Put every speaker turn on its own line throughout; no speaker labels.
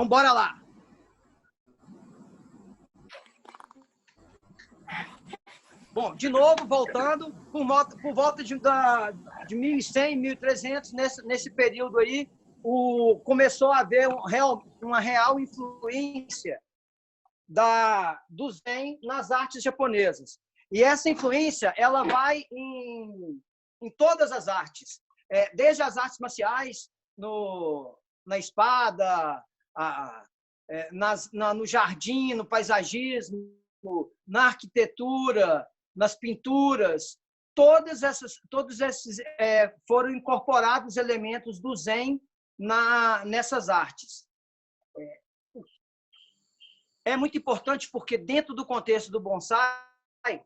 Então, bora lá. Bom, de novo, voltando, por volta de 1100, 1300, nesse período aí, começou a haver uma real influência do Zen nas artes japonesas. E essa influência ela vai em todas as artes, desde as artes marciais, na espada, no jardim, no paisagismo, na arquitetura, nas pinturas, todos esses foram incorporados elementos do Zen nessas artes. É muito importante porque, dentro do contexto do bonsai,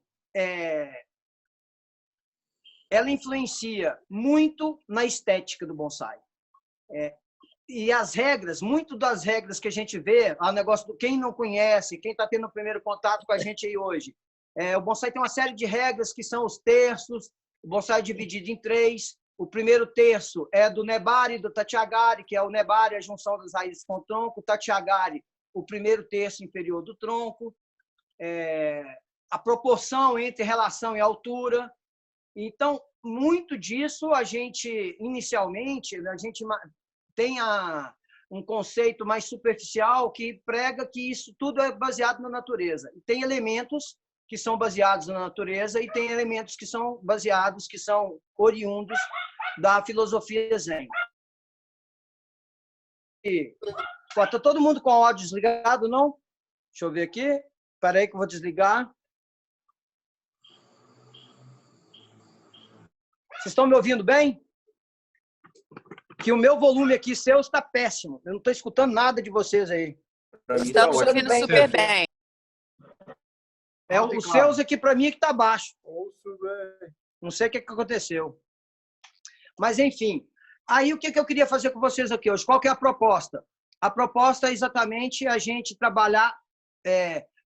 ela influencia muito na estética do bonsai. E as regras, muito das regras que a gente vê, o negócio quem não conhece, quem está tendo o primeiro contato com a gente aí hoje, o bonsai tem uma série de regras que são os terços. O bonsai é dividido em 3. O primeiro terço é do Nebari e do Tachiagari, que é o Nebari, a junção das raízes com o tronco, o Tachiagari, o primeiro terço inferior do tronco, a proporção entre relação e altura. Então, muito disso, inicialmente, a gente tem um conceito mais superficial que prega que isso tudo é baseado na natureza. E tem elementos que são baseados na natureza e tem elementos que são oriundos da filosofia Zen. Está todo mundo com o áudio desligado, não? Deixa eu ver aqui. Espera aí que eu vou desligar. Vocês estão me ouvindo bem? Que o meu volume aqui, seu, está péssimo. Eu não estou escutando nada de vocês aí.
Estamos ouvindo super bem.
Os seus aqui, para mim, que está baixo. Não sei o que aconteceu. Mas, enfim. Aí, o que eu queria fazer com vocês aqui hoje? Qual que é a proposta? A proposta é exatamente a gente trabalhar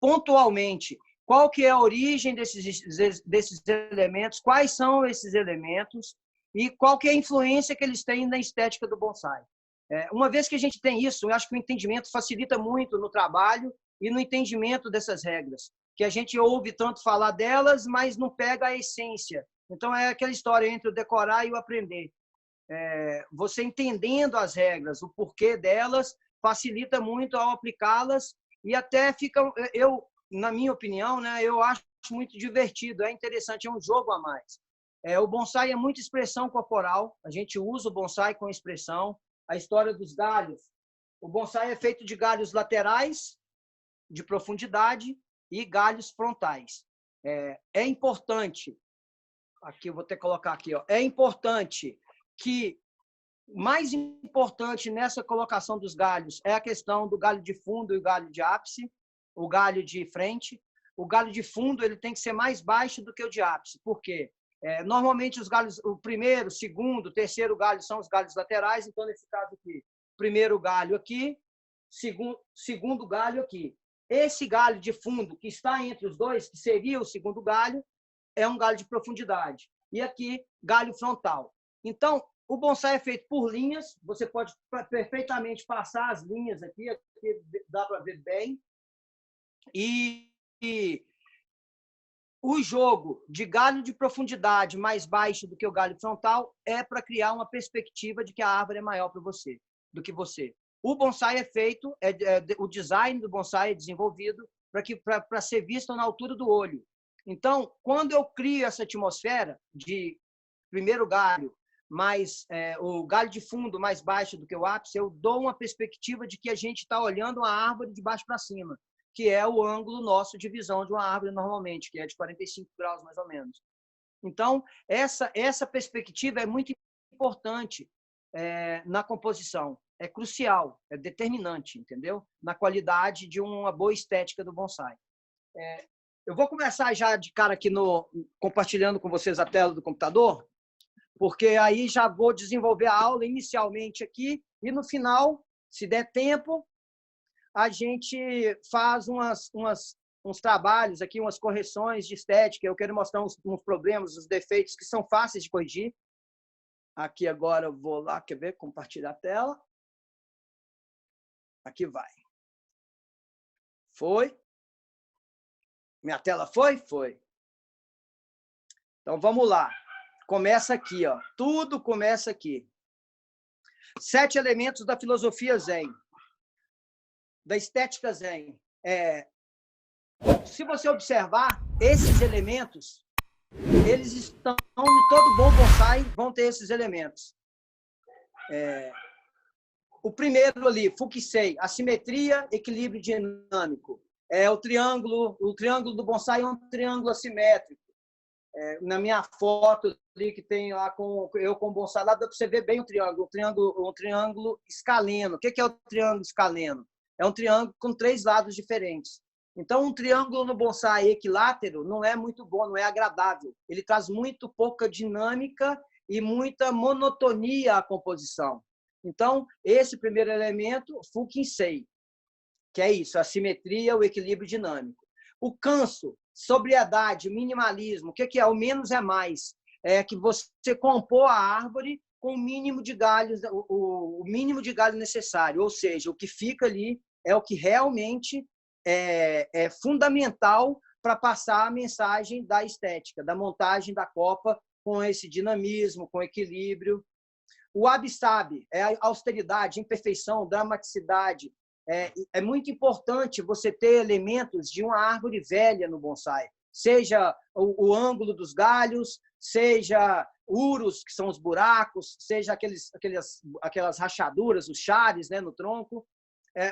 pontualmente. Qual que é a origem desses elementos? Quais são esses elementos? E qual que é a influência que eles têm na estética do bonsai? Uma vez que a gente tem isso, eu acho que o entendimento facilita muito no trabalho e no entendimento dessas regras, que a gente ouve tanto falar delas, mas não pega a essência. Então, é aquela história entre o decorar e o aprender. Você entendendo as regras, o porquê delas, facilita muito ao aplicá-las e até fica, na minha opinião, né, eu acho muito divertido, é interessante, é um jogo a mais. O bonsai é muita expressão corporal, a gente usa o bonsai com expressão. A história dos galhos, o bonsai é feito de galhos laterais, de profundidade, e galhos frontais. É importante, aqui eu vou ter que colocar aqui, ó, é importante que, mais importante nessa colocação dos galhos é a questão do galho de fundo e o galho de ápice, o galho de frente. O galho de fundo ele tem que ser mais baixo do que o de ápice. Por quê? Normalmente os galhos, o primeiro, segundo, terceiro galho são os galhos laterais, então nesse caso aqui, primeiro galho aqui, segundo galho aqui. Esse galho de fundo que está entre os dois, que seria o segundo galho, é um galho de profundidade. E aqui, galho frontal. Então, o bonsai é feito por linhas, você pode perfeitamente passar as linhas aqui dá para ver bem. E o jogo de galho de profundidade mais baixo do que o galho frontal é para criar uma perspectiva de que a árvore é maior do que você. O bonsai é feito, o design do bonsai é desenvolvido para ser visto na altura do olho. Então, quando eu crio essa atmosfera de primeiro galho, mais o galho de fundo mais baixo do que o ápice, eu dou uma perspectiva de que a gente está olhando uma árvore de baixo para cima, que é o ângulo nosso de visão de uma árvore normalmente, que é de 45 graus mais ou menos. Então, essa perspectiva é muito importante na composição. É crucial, é determinante, entendeu? Na qualidade de uma boa estética do bonsai. Eu vou começar já de cara aqui compartilhando com vocês a tela do computador, porque aí já vou desenvolver a aula inicialmente aqui e no final, se der tempo, a gente faz uns trabalhos aqui, umas correções de estética. Eu quero mostrar uns problemas, uns defeitos que são fáceis de corrigir. Aqui agora eu vou lá, quer ver? Compartilhar a tela. Aqui vai. Foi? Minha tela foi? Foi. Então, vamos lá. Começa aqui, ó. Tudo começa aqui. 7 elementos da filosofia Zen, da estética Zen. Se você observar, esses elementos, eles estão em todo bom bonsai, vão ter esses elementos. O primeiro ali, Fukusei, assimetria, equilíbrio dinâmico. O triângulo do bonsai é um triângulo assimétrico. Na minha foto ali que tem lá eu com o bonsai, lá dá para você ver bem o triângulo. Um triângulo escaleno. O que é o triângulo escaleno? É um triângulo com 3 lados diferentes. Então, um triângulo no bonsai equilátero não é muito bom, não é agradável. Ele traz muito pouca dinâmica e muita monotonia à composição. Então, esse primeiro elemento, Fukusei, que é isso, a simetria, o equilíbrio dinâmico. O Kanso, sobriedade, minimalismo. O que é? O menos é mais. É que você compor a árvore com o mínimo de galhos, o mínimo de galho necessário. Ou seja, o que fica ali é o que realmente é fundamental para passar a mensagem da estética, da montagem da copa com esse dinamismo, com equilíbrio. O wabi-sabi é a austeridade, imperfeição, dramaticidade. É muito importante você ter elementos de uma árvore velha no bonsai, seja o ângulo dos galhos, seja uros, que são os buracos, seja aquelas rachaduras, os chares, né, no tronco,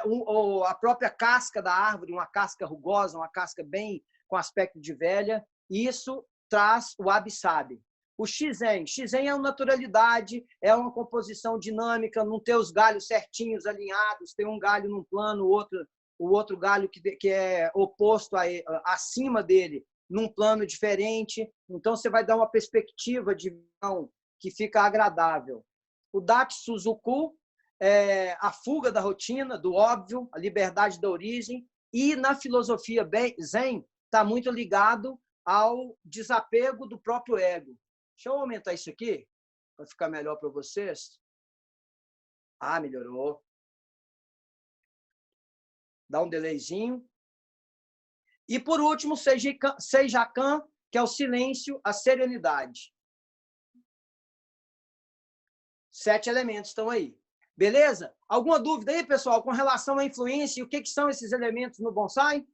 ou a própria casca da árvore, uma casca rugosa, uma casca bem com aspecto de velha. Isso traz o wabi-sabi. O Shizen é uma naturalidade, é uma composição dinâmica, não ter os galhos certinhos, alinhados, tem um galho num plano, o outro galho que é oposto acima dele, num plano diferente. Então, você vai dar uma perspectiva de visão que fica agradável. O Datsuzuku é a fuga da rotina, do óbvio, a liberdade da origem, e na filosofia Zen está muito ligado ao desapego do próprio ego. Deixa eu aumentar isso aqui, para ficar melhor para vocês. Melhorou. Dá um delayzinho. E, por último, Seijakan, que é o silêncio, a serenidade. 7 elementos estão aí. Beleza? Alguma dúvida aí, pessoal, com relação à influência e o que são esses elementos no bonsai?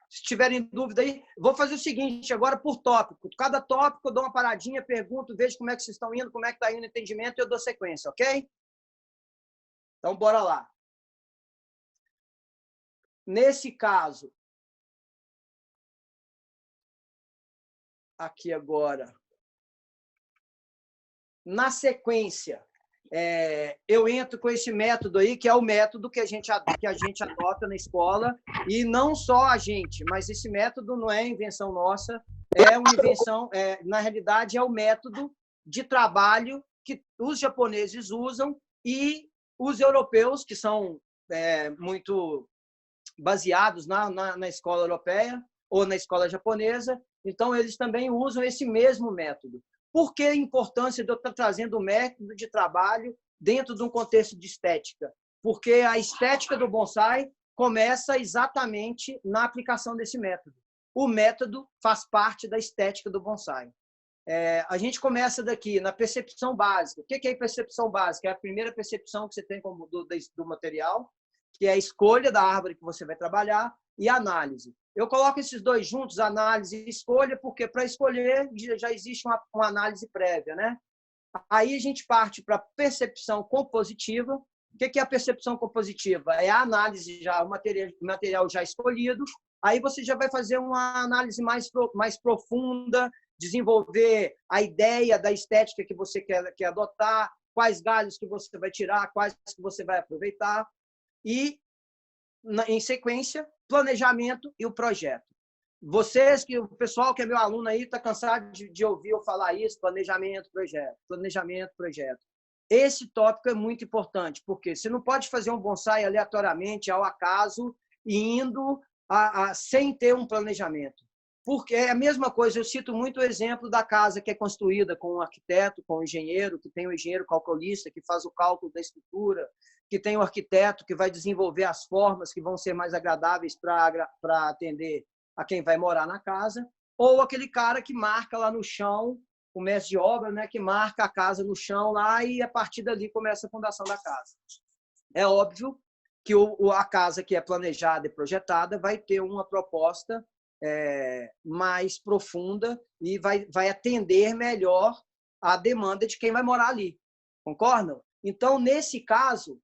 Se tiverem dúvida aí, vou fazer o seguinte, agora por tópico. Cada tópico eu dou uma paradinha, pergunto, vejo como é que vocês estão indo, como é que está indo o entendimento e eu dou sequência, ok? Então, bora lá. Nesse caso, aqui agora, na sequência, eu entro com esse método aí, que é o método que a gente adota na escola, e não só a gente, mas esse método não é invenção nossa, é uma invenção, na realidade, é o método de trabalho que os japoneses usam e os europeus, que são muito baseados na escola europeia ou na escola japonesa, então eles também usam esse mesmo método. Por que a importância de eu estar trazendo o método de trabalho dentro de um contexto de estética? Porque a estética do bonsai começa exatamente na aplicação desse método. O método faz parte da estética do bonsai. A gente começa daqui na percepção básica. O que é percepção básica? É a primeira percepção que você tem do material, que é a escolha da árvore que você vai trabalhar, e a análise. Eu coloco esses dois juntos, análise e escolha, porque para escolher já existe uma análise prévia, né? Aí a gente parte para a percepção compositiva. O que é a percepção compositiva? É a análise, já o material já escolhido. Aí você já vai fazer uma análise mais profunda, desenvolver a ideia da estética que você quer adotar, quais galhos que você vai tirar, quais que você vai aproveitar. E, em sequência, planejamento e o projeto. O pessoal que é meu aluno aí está cansado de ouvir eu falar isso, planejamento, projeto. Esse tópico é muito importante, porque você não pode fazer um bonsai aleatoriamente, ao acaso, e indo sem ter um planejamento. Porque é a mesma coisa, eu cito muito o exemplo da casa que é construída com um arquiteto, com um engenheiro, que tem um engenheiro calculista, que faz o cálculo da estrutura, que tem o arquiteto que vai desenvolver as formas que vão ser mais agradáveis para atender a quem vai morar na casa, ou aquele cara que marca lá no chão, o mestre de obra, né, que marca a casa no chão lá e a partir dali começa a fundação da casa. É óbvio que a casa que é planejada e projetada vai ter uma proposta mais profunda e vai atender melhor a demanda de quem vai morar ali. Concordam? Então, nesse caso,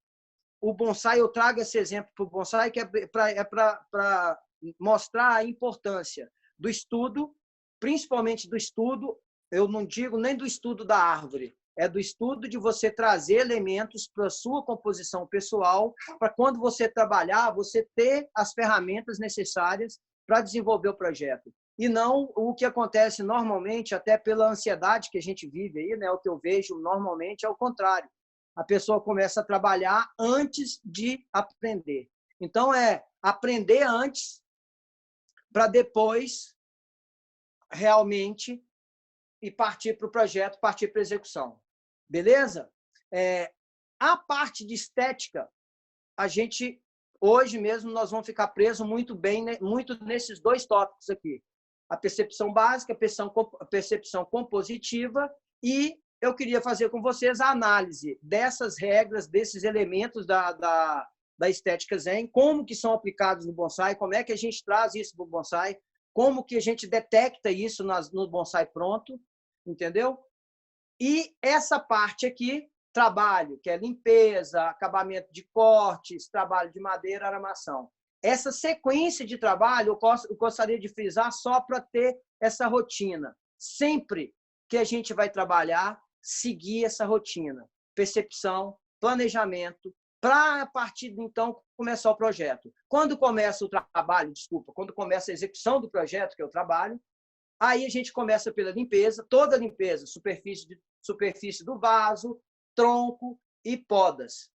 o bonsai, eu trago esse exemplo para o bonsai, que é para mostrar a importância do estudo, principalmente do estudo, eu não digo nem do estudo da árvore, é do estudo de você trazer elementos para a sua composição pessoal, para quando você trabalhar, você ter as ferramentas necessárias para desenvolver o projeto. E não o que acontece normalmente, até pela ansiedade que a gente vive aí, né? O que eu vejo normalmente é o contrário. A pessoa começa a trabalhar antes de aprender. Então, é aprender antes para depois realmente e partir para o projeto, partir para a execução. Beleza? A parte de estética, a gente, hoje mesmo, nós vamos ficar presos muito bem, muito nesses dois tópicos aqui. A percepção básica, a percepção compositiva, e eu queria fazer com vocês a análise dessas regras, desses elementos da estética Zen, como que são aplicados no bonsai, como é que a gente traz isso para o bonsai, como que a gente detecta isso no bonsai pronto, entendeu? E essa parte aqui, trabalho, que é limpeza, acabamento de cortes, trabalho de madeira, aramação. Essa sequência de trabalho, eu gostaria de frisar só para ter essa rotina. Sempre que a gente vai trabalhar, seguir essa rotina. Percepção, planejamento, para, a partir de então, começar o projeto. Quando começa o trabalho, quando começa a execução do projeto, que é o trabalho, aí a gente começa pela limpeza, toda a limpeza, superfície do vaso, tronco e podas.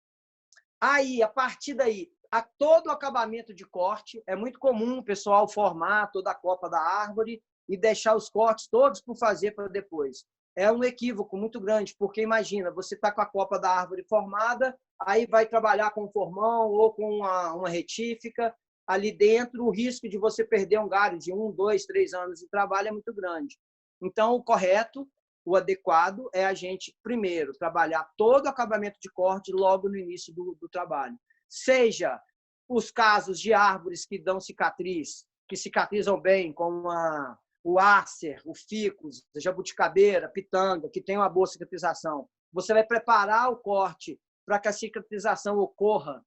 Aí, a partir daí, todo o acabamento de corte, é muito comum o pessoal formar toda a copa da árvore e deixar os cortes todos por fazer para depois. É um equívoco muito grande, porque imagina, você está com a copa da árvore formada, aí vai trabalhar com um formão ou com uma retífica, ali dentro, o risco de você perder um galho de 1, 2, 3 anos de trabalho é muito grande. Então, o correto, o adequado, é a gente, primeiro, trabalhar todo o acabamento de corte logo no início do trabalho. Seja os casos de árvores que dão cicatriz, que cicatrizam bem, como o ácer, o ficus, a jabuticabeira, a pitanga, que tem uma boa cicatrização. Você vai preparar o corte para que a cicatrização ocorra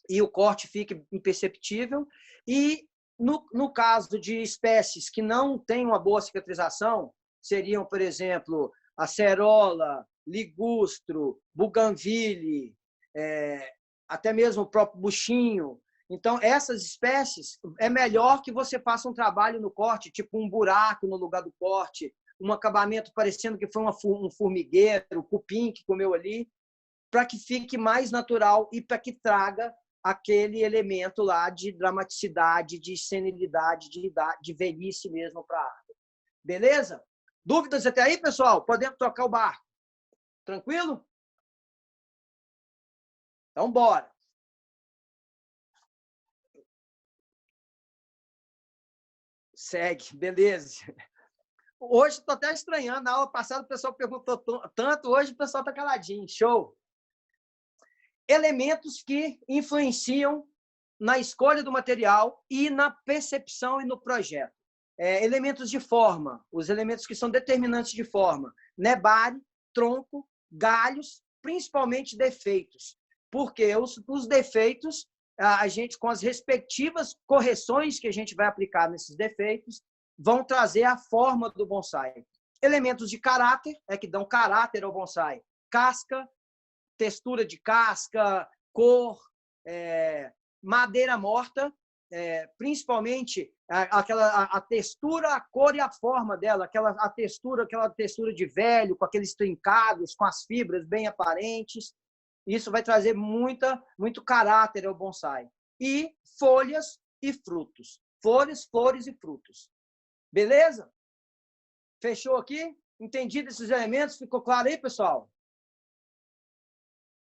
e o corte fique imperceptível. E, no caso de espécies que não têm uma boa cicatrização, seriam, por exemplo, acerola, ligustro, buganville, até mesmo o próprio buchinho. Então, essas espécies, é melhor que você faça um trabalho no corte, tipo um buraco no lugar do corte, um acabamento parecendo que foi um formigueiro, o cupim que comeu ali, para que fique mais natural e para que traga aquele elemento lá de dramaticidade, de senilidade, de velhice mesmo para a árvore. Beleza? Dúvidas até aí, pessoal? Podemos tocar o barco. Tranquilo? Então, bora. Segue, beleza. Hoje estou até estranhando. Na aula passada o pessoal perguntou tanto, hoje o pessoal está caladinho. Show! Elementos que influenciam na escolha do material e na percepção e no projeto. Elementos de forma, os elementos que são determinantes de forma. Nebari, tronco, galhos, principalmente defeitos. Porque os defeitos, a gente, com as respectivas correções que a gente vai aplicar nesses defeitos, vão trazer a forma do bonsai. Elementos de caráter, que dão caráter ao bonsai. Casca, textura de casca, cor, madeira morta, principalmente a textura, a cor e a forma dela, aquela textura de velho, com aqueles trincados, com as fibras bem aparentes. Isso vai trazer muito caráter ao bonsai. E folhas e frutos. Folhas, flores e frutos. Beleza? Fechou aqui? Entendido esses elementos? Ficou claro aí, pessoal?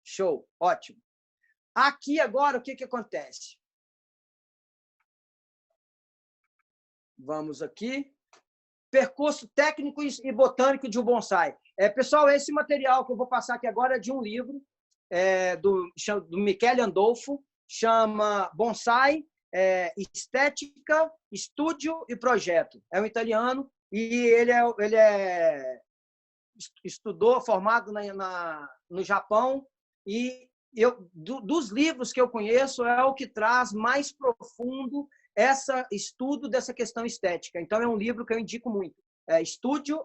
Show, ótimo. Aqui agora, o que acontece? Vamos aqui. Percurso técnico e botânico de um bonsai. Pessoal, esse material que eu vou passar aqui agora é de um livro do Michele Andolfo, chama Bonsai, Estética, Estúdio e Projeto. É um italiano e ele estudou, formado no Japão, e dos livros que eu conheço, é o que traz mais profundo estudo dessa questão estética. Então, é um livro que eu indico muito.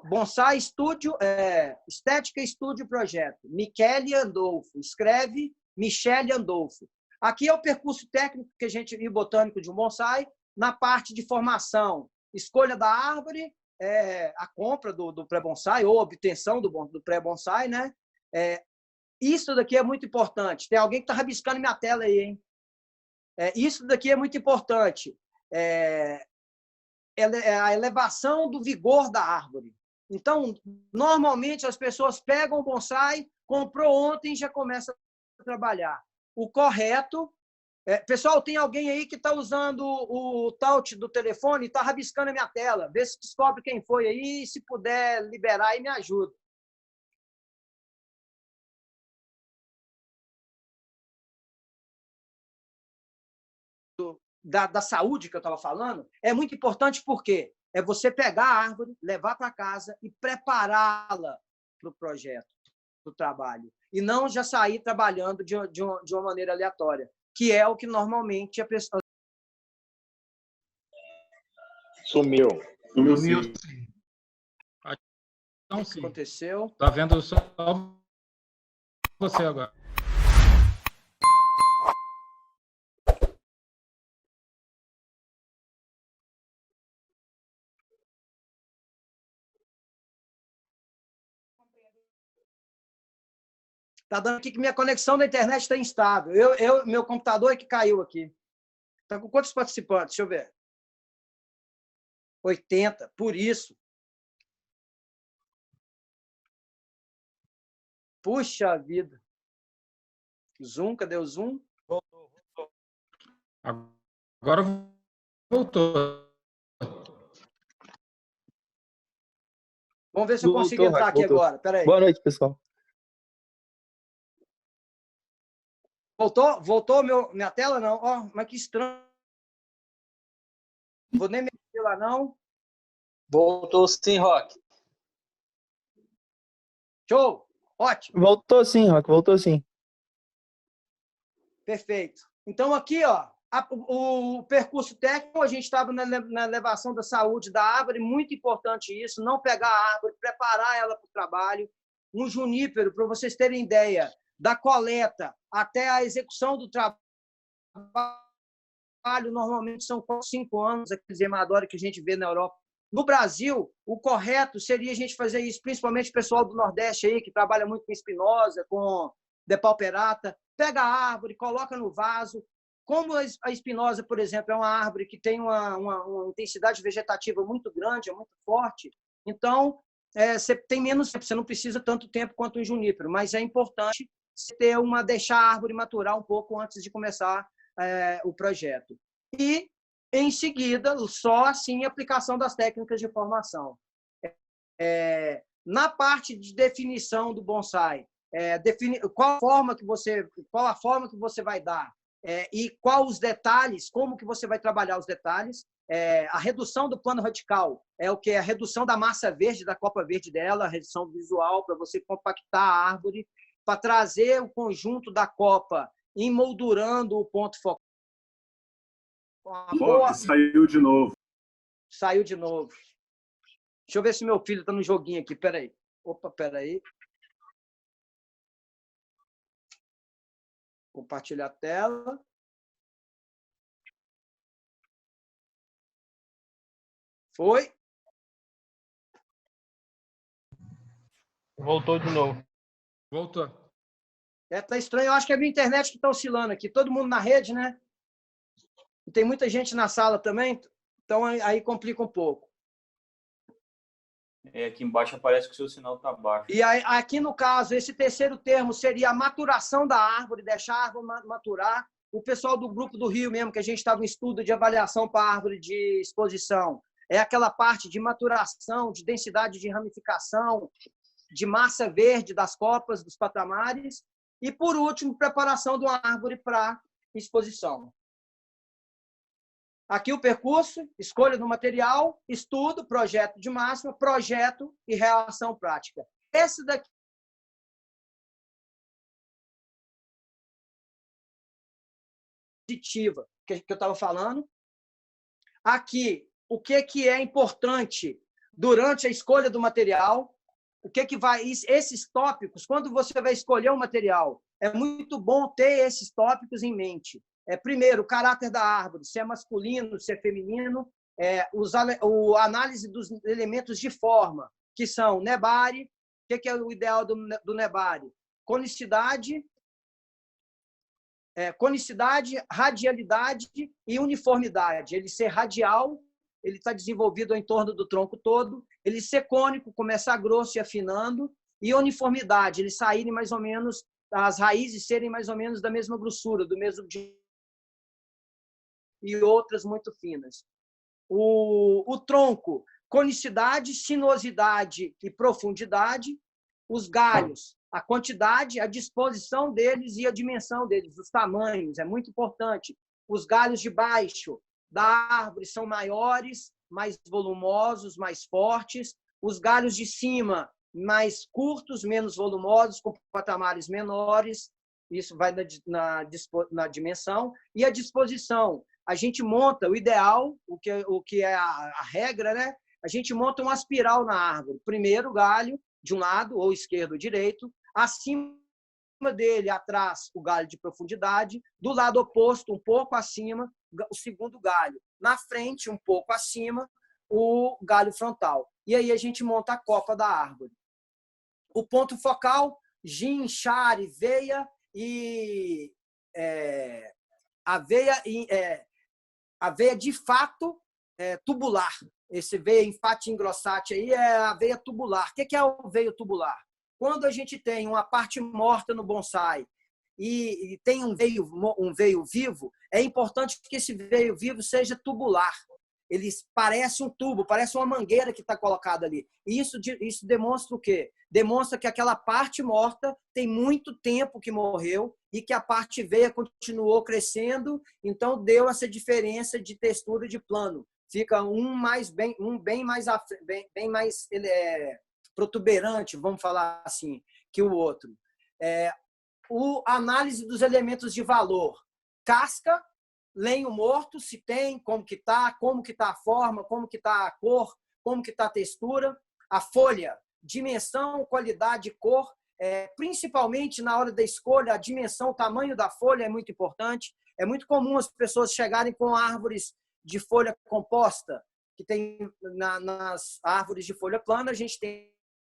Bonsai, Estúdio, Estética, Estúdio e Projeto. Michele Andolfo. Escreve Michele Andolfo. Aqui é o percurso técnico que a gente e botânico de um bonsai, na parte de formação, escolha da árvore, a compra do pré-bonsai ou obtenção do pré-bonsai, né? Isso daqui é muito importante. Tem alguém que está rabiscando minha tela aí, hein? Isso daqui é muito importante. A elevação do vigor da árvore. Então, normalmente, as pessoas pegam o bonsai, comprou ontem e já começa a trabalhar. O correto... pessoal, tem alguém aí que está usando o touch do telefone e está rabiscando a minha tela. Vê se descobre quem foi aí e, se puder liberar, aí me ajuda. Da saúde que eu estava falando, é muito importante porque é você pegar a árvore, levar para casa e prepará-la para o projeto, para o trabalho. E não já sair trabalhando de uma maneira aleatória, que é o que normalmente a pessoa...
Sumiu.
Sumiu, sim.
Então, sim. O que aconteceu?
Está vendo só você agora.
Está dando aqui que minha conexão da internet está instável. Meu computador é que caiu aqui. Está com quantos participantes? Deixa eu ver. 80, por isso. Puxa vida. Zoom, cadê o Zoom?
Voltou. Agora voltou.
Vamos ver se eu consigo entrar aqui agora. Espera aí.
Boa noite, pessoal.
Voltou? Voltou minha tela? Não. Oh, mas que estranho. Vou nem mexer lá, não.
Voltou sim, Rock.
Show! Ótimo.
Voltou sim, Rock, voltou sim.
Perfeito. Então, aqui, ó, o percurso técnico, a gente estava na elevação da saúde da árvore, muito importante isso, não pegar a árvore, preparar ela para o trabalho. Um junípero, para vocês terem ideia, da coleta até a execução do trabalho, normalmente são 5 anos, aqueles emadoras que a gente vê na Europa. No Brasil, o correto seria a gente fazer isso, principalmente o pessoal do Nordeste aí, que trabalha muito com espinosa, com depauperata, pega a árvore, coloca no vaso. Como a espinosa, por exemplo, é uma árvore que tem uma intensidade vegetativa muito grande, é muito forte, então você tem menos tempo, você não precisa tanto tempo quanto um junípero, mas é importante deixar a árvore maturar um pouco antes de começar o projeto. E, em seguida, só assim a aplicação das técnicas de formação. Na parte de definição do bonsai, qual a forma que você vai dar e quais os detalhes, como que você vai trabalhar os detalhes. A redução do plano radical é o que é a redução da massa verde, da copa verde dela, a redução visual para você compactar a árvore, para trazer o conjunto da copa emoldurando o ponto focal.
Saiu de novo.
Saiu de novo. Deixa eu ver se meu filho está no joguinho aqui. Peraí. Opa, peraí. Compartilhar a tela. Foi?
Voltou de novo.
Voltou.
Tá estranho. Eu acho que é a minha internet que está oscilando aqui. Todo mundo na rede, né? E tem muita gente na sala também, então aí complica um pouco.
Aqui embaixo aparece que o seu sinal está baixo.
E aí, aqui, no caso, esse terceiro termo seria a maturação da árvore, deixar a árvore maturar. O pessoal do Grupo do Rio mesmo, que a gente estava em estudo de avaliação para árvore de exposição, é aquela parte de maturação, de densidade de ramificação, de massa verde das copas, dos patamares. E, por último, preparação de uma árvore para exposição. Aqui o percurso, escolha do material, estudo, projeto de máxima, projeto e reação prática. Esse daqui positiva que eu estava falando. Aqui, o que é importante durante a escolha do material, o que vai... Esses tópicos, quando você vai escolher um material, é muito bom ter esses tópicos em mente. Primeiro, o caráter da árvore, se é masculino, se é feminino, a análise dos elementos de forma, que são nebari, o que é o ideal do nebari? Conicidade, radialidade e uniformidade. Ele ser radial, ele está desenvolvido em torno do tronco todo, ele ser cônico, começar grosso e afinando, e uniformidade, ele saírem mais ou menos, as raízes serem mais ou menos da mesma grossura, do mesmo e outras muito finas. O tronco, conicidade, sinuosidade e profundidade. Os galhos, a quantidade, a disposição deles e a dimensão deles, os tamanhos, é muito importante. Os galhos de baixo da árvore são maiores, mais volumosos, mais fortes. Os galhos de cima, mais curtos, menos volumosos, com patamares menores. Isso vai na dimensão. E a disposição. A gente monta o ideal, o que é a regra, né? A gente monta uma espiral na árvore. Primeiro galho, de um lado, ou esquerdo ou direito. Acima dele, atrás, o galho de profundidade. Do lado oposto, um pouco acima, o segundo galho. Na frente, um pouco acima, o galho frontal. E aí a gente monta a copa da árvore. O ponto focal, gin, chare, veia e... a veia de fato tubular. Esse veia enfate engrossate aí é a veia tubular. O que é o veio tubular? Quando a gente tem uma parte morta no bonsai e tem um veio vivo, é importante que esse veio vivo seja tubular. Ele parece um tubo, parece uma mangueira que está colocada ali. E isso demonstra o quê? Demonstra que aquela parte morta tem muito tempo que morreu e que a parte veia continuou crescendo, então deu essa diferença de textura de plano. Fica bem mais protuberante, vamos falar assim, que o outro. A análise dos elementos de valor. Casca, lenho morto, se tem, como que está a forma, como que está a cor, como que está a textura. A folha, dimensão, qualidade, cor. Principalmente na hora da escolha, a dimensão, o tamanho da folha é muito importante. É muito comum as pessoas chegarem com árvores de folha composta, que tem nas árvores de folha plana, a gente tem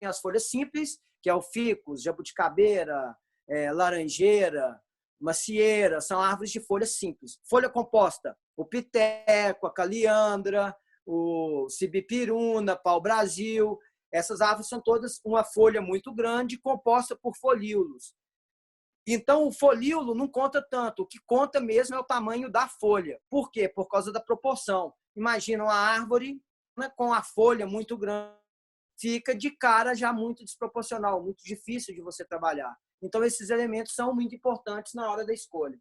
as folhas simples, que é o ficus, jabuticabeira, laranjeira, macieira, são árvores de folha simples. Folha composta, o piteco, a caliandra, o sibipiruna, pau-brasil. Essas árvores são todas uma folha muito grande, composta por folíolos. Então, o folíolo não conta tanto. O que conta mesmo é o tamanho da folha. Por quê? Por causa da proporção. Imagina uma árvore, né, com a folha muito grande, fica de cara já muito desproporcional, muito difícil de você trabalhar. Então, esses elementos são muito importantes na hora da escolha.